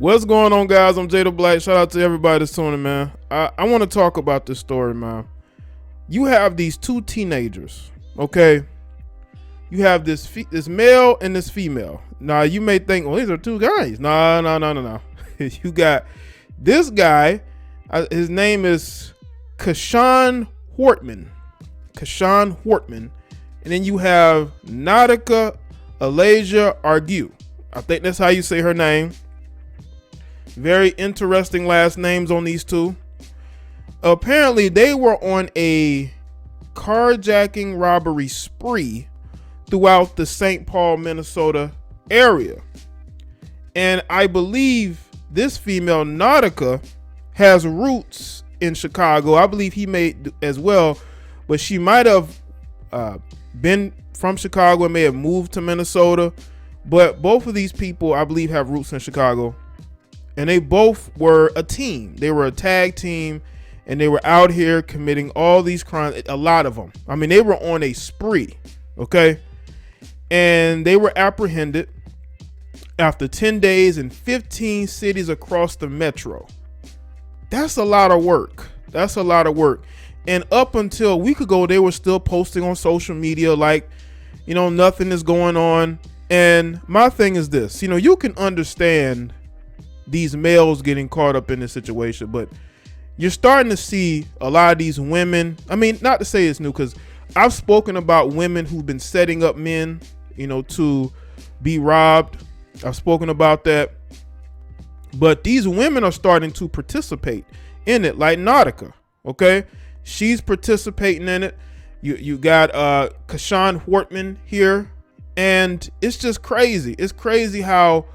What's going on, guys? I'm Jay the Black. Shout out to everybody that's tuning, man. I want to talk about this story, man. You have these two teenagers, okay? You have this male and this female. Now, you may think, well, these are two guys. No. You got this guy. His name is Kashawn Wertman. And then you have Nautica R0BBERY. I think that's how you say her name. Very interesting last names on these two. Apparently, they were on a carjacking robbery spree throughout the St. Paul, Minnesota area. And I believe this female, Nautica, has roots in Chicago. I believe he may as well, but she might have been from Chicago and may have moved to Minnesota. But both of these people, I believe, have roots in Chicago. And they both were a team. They were a tag team, and they were out here committing all these crimes, a lot of them. I mean, they were on a spree, okay? And they were apprehended after 10 days in 15 cities across the metro. That's a lot of work. That's a lot of work. And up until a week ago, they were still posting on social media like, you know, nothing is going on. And my thing is this, you know, you can understand these males getting caught up in this situation, but you're starting to see a lot of these women. I mean, not to say it's new, because I've spoken about women who've been setting up men, you know, to be robbed. I've spoken about that, but these women are starting to participate in it, like Nautica. Okay, she's participating in it. You got Kashawn Wertman here, and it's just crazy. It's crazy how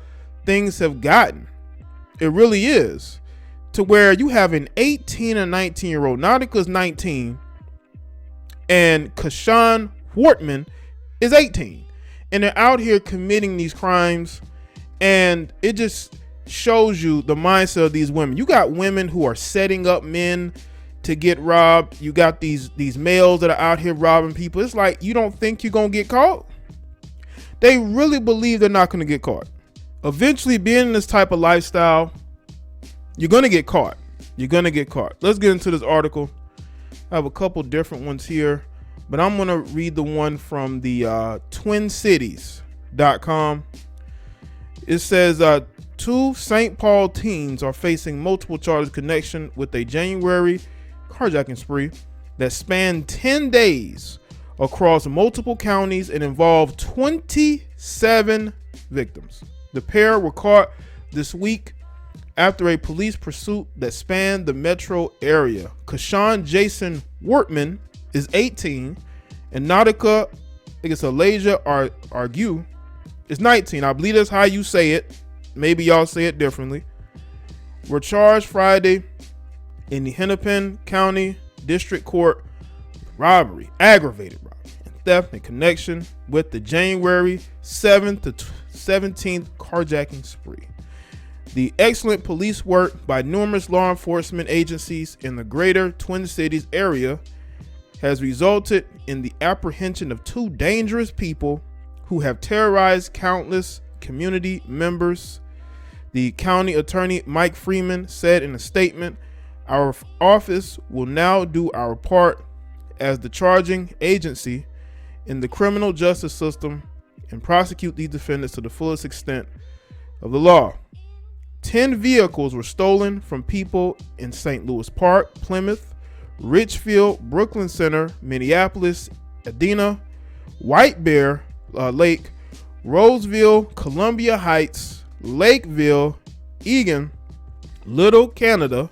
things have gotten. It really is, to where you have an 18 and 19-year-old. Nautica's 19 and Kashawn Wertman is 18, and they're out here committing these crimes. And it just shows you the mindset of these women. You got women who are setting up men to get robbed. You got these males that are out here robbing people. It's like, you don't think you're gonna get caught? They really believe they're not gonna get caught. Eventually, being in this type of lifestyle, you're gonna get caught. You're gonna get caught. Let's get into this article. I have a couple different ones here, but I'm gonna read the one from the twincities.com. It says two St. Paul teens are facing multiple charges in connection with a January carjacking spree that spanned 10 days across multiple counties and involved 27 victims. The pair were caught this week after a police pursuit that spanned the metro area. Kashawn Jason Wertman is 18, and Nautica, I think it's R0BBERY, is 19. I believe that's how you say it. Maybe y'all say it differently. Were charged Friday in the Hennepin County District Court with robbery, aggravated robbery, and theft in connection with the January 7th to 17th carjacking spree. The excellent police work by numerous law enforcement agencies in the greater Twin Cities area has resulted in the apprehension of two dangerous people who have terrorized countless community members. The county attorney, Mike Freeman, said in a statement, "Our office will now do our part as the charging agency in the criminal justice system and prosecute these defendants to the fullest extent of the law." 10 vehicles were stolen from people in St. Louis Park, Plymouth, Richfield, Brooklyn Center, Minneapolis, Edina, White Bear Lake, Roseville, Columbia Heights, Lakeville, Eagan, Little Canada,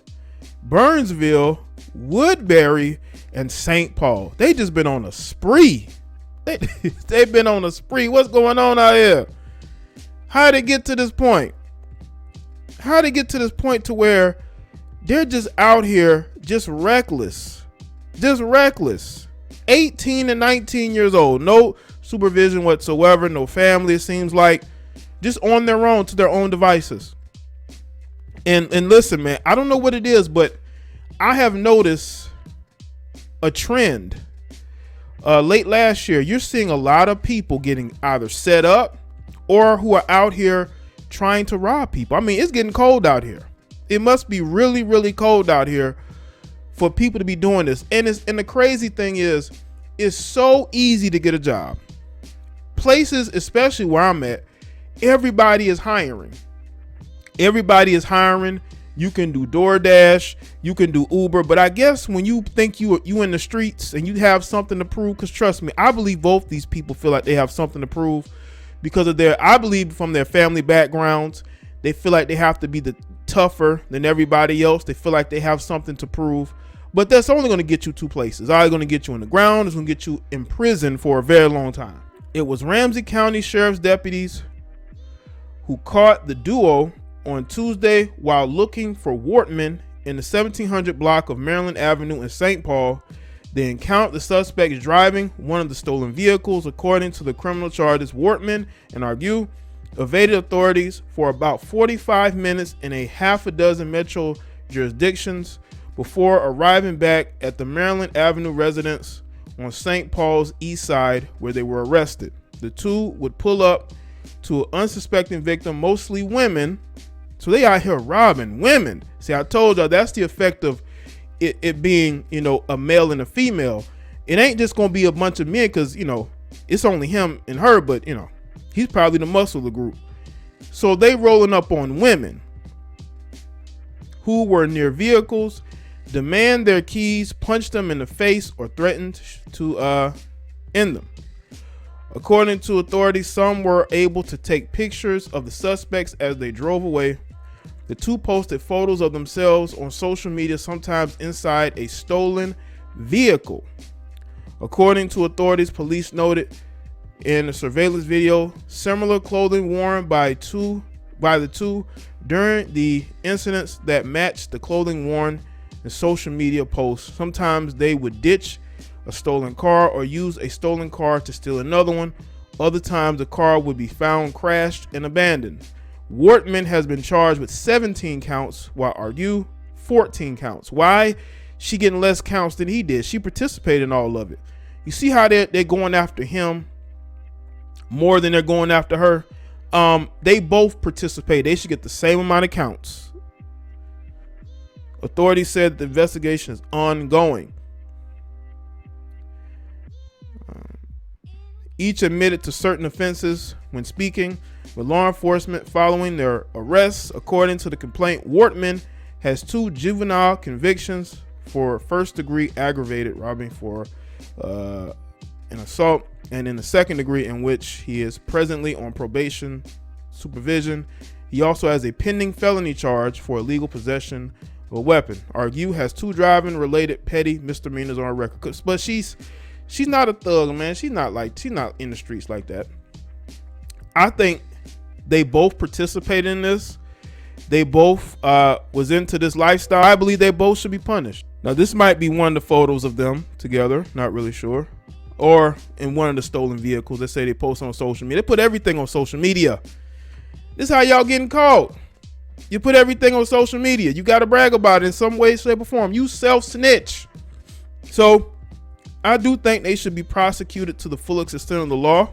Burnsville, Woodbury, and St. Paul. They just been on a spree. They've been on a spree. What's going on out here? How did it get to this point? How did it get to this point to where they're just out here just reckless? Just reckless. 18 and 19 years old. No supervision whatsoever. No family, it seems like. Just on their own, to their own devices. And listen, man, I don't know what it is, but I have noticed a trend. Late last year, you're seeing a lot of people getting either set up or who are out here trying to rob people. I mean, it's getting cold out here. It must be really, really cold out here for people to be doing this. And the crazy thing is, it's so easy to get a job. Places, especially where I'm at, everybody is hiring. Everybody is hiring. You can do DoorDash, you can do Uber, but I guess when you think you in the streets and you have something to prove, because trust me, I believe both these people feel like they have something to prove because of I believe from their family backgrounds, they feel like they have to be tougher than everybody else. They feel like they have something to prove, but that's only going to get you two places. It's either going to get you in the ground, it's going to get you in prison for a very long time. It was Ramsey County Sheriff's deputies who caught the duo on Tuesday while looking for Wertman in the 1700 block of Maryland Avenue in St. Paul. They encountered the suspects driving one of the stolen vehicles. According to the criminal charges, Wertman and R0BBERY evaded authorities for about 45 minutes in a half a dozen metro jurisdictions before arriving back at the Maryland Avenue residence on St. Paul's east side, where they were arrested. The two would pull up to an unsuspecting victim, mostly women. So they out here robbing women. See, I told y'all that's the effect of it being, you know, a male and a female. It ain't just gonna be a bunch of men, because, you know, it's only him and her, but, you know, he's probably the muscle of the group. So they rolling up on women who were near vehicles, demand their keys, punch them in the face, or threatened to end them. According to authorities, some were able to take pictures of the suspects as they drove away. The two posted photos of themselves on social media, sometimes inside a stolen vehicle. According to authorities, police noted in a surveillance video similar clothing worn by the two during the incidents that matched the clothing worn in social media posts. Sometimes they would ditch a stolen car or use a stolen car to steal another one. Other times the car would be found crashed and abandoned. Wertman has been charged with 17 counts while R0BBERY 14 counts. Why she getting less counts than he did? She participated in all of it. You see how they're going after him more than they're going after her? They both participate. They should get the same amount of counts. Authorities said the investigation is ongoing. Each admitted to certain offenses when speaking with law enforcement following their arrests. According to the complaint, Wertman has 2 juvenile convictions for first-degree aggravated robbery for an assault, and in the second degree, in which he is presently on probation supervision. He also has a pending felony charge for illegal possession of a weapon. R0BBERY has 2 driving-related petty misdemeanors on her record, but she's not a thug, man. She's not in the streets like that. I think they both participated in this. They both was into this lifestyle. I believe they both should be punished. Now, this might be one of the photos of them together. Not really sure. Or in one of the stolen vehicles. They say they post on social media. They put everything on social media. This is how y'all getting caught. You put everything on social media. You got to brag about it in some way, shape, or form. You self-snitch. So I do think they should be prosecuted to the fullest extent of the law.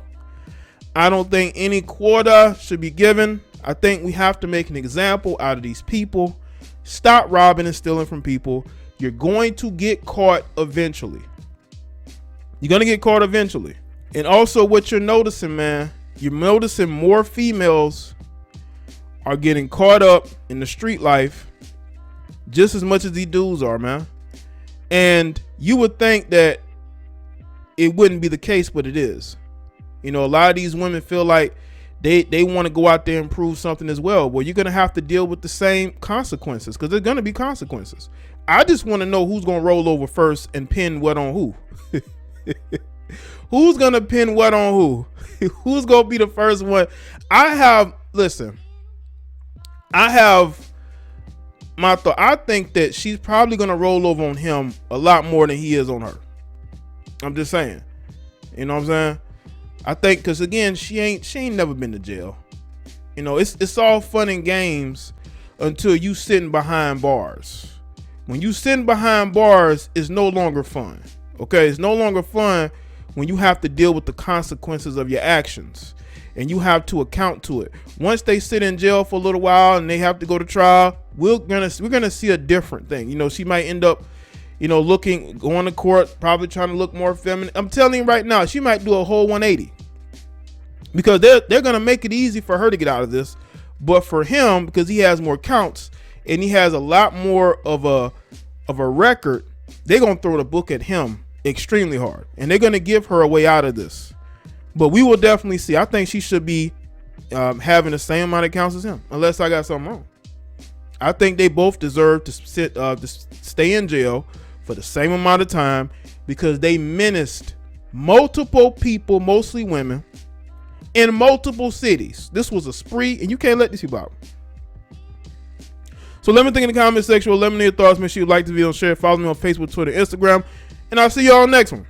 I don't think any quota should be given. I think we have to make an example out of these people. Stop robbing and stealing from people. You're going to get caught eventually. You're going to get caught eventually. And also what you're noticing, man, you're noticing more females are getting caught up in the street life just as much as these dudes are, man. And you would think that it wouldn't be the case, but it is. You know, a lot of these women feel like they want to go out there and prove something as well. Well, you're going to have to deal with the same consequences, because there's going to be consequences. I just want to know who's going to roll over first and pin what on who. Who's going to pin what on who? Who's going to be the first one? I have my thought. I think that she's probably going to roll over on him a lot more than he is on her. I'm just saying. You know what I'm saying? I think because, again, she ain't never been to jail. You know, it's all fun and games until you sitting behind bars. When you sitting behind bars, it's no longer fun. Okay, it's no longer fun when you have to deal with the consequences of your actions. and you have to account to it. Once they sit in jail for a little while and they have to go to trial, we're gonna see a different thing. You know, she might end up, you know, going to court, probably trying to look more feminine. I'm telling you right now, she might do a whole 180 because they're gonna make it easy for her to get out of this. But for him, because he has more counts and he has a lot more of a record, they're gonna throw the book at him extremely hard, and they're gonna give her a way out of this. But we will definitely see. I think she should be having the same amount of counts as him, unless I got something wrong. I think they both deserve to stay in jail for the same amount of time because they menaced multiple people, mostly women, in multiple cities. This was a spree, and you can't let these people out. So let me think in the comment section. Let me know your thoughts. Make sure you like the video, share, follow me on Facebook, Twitter, Instagram, and I'll see y'all next one.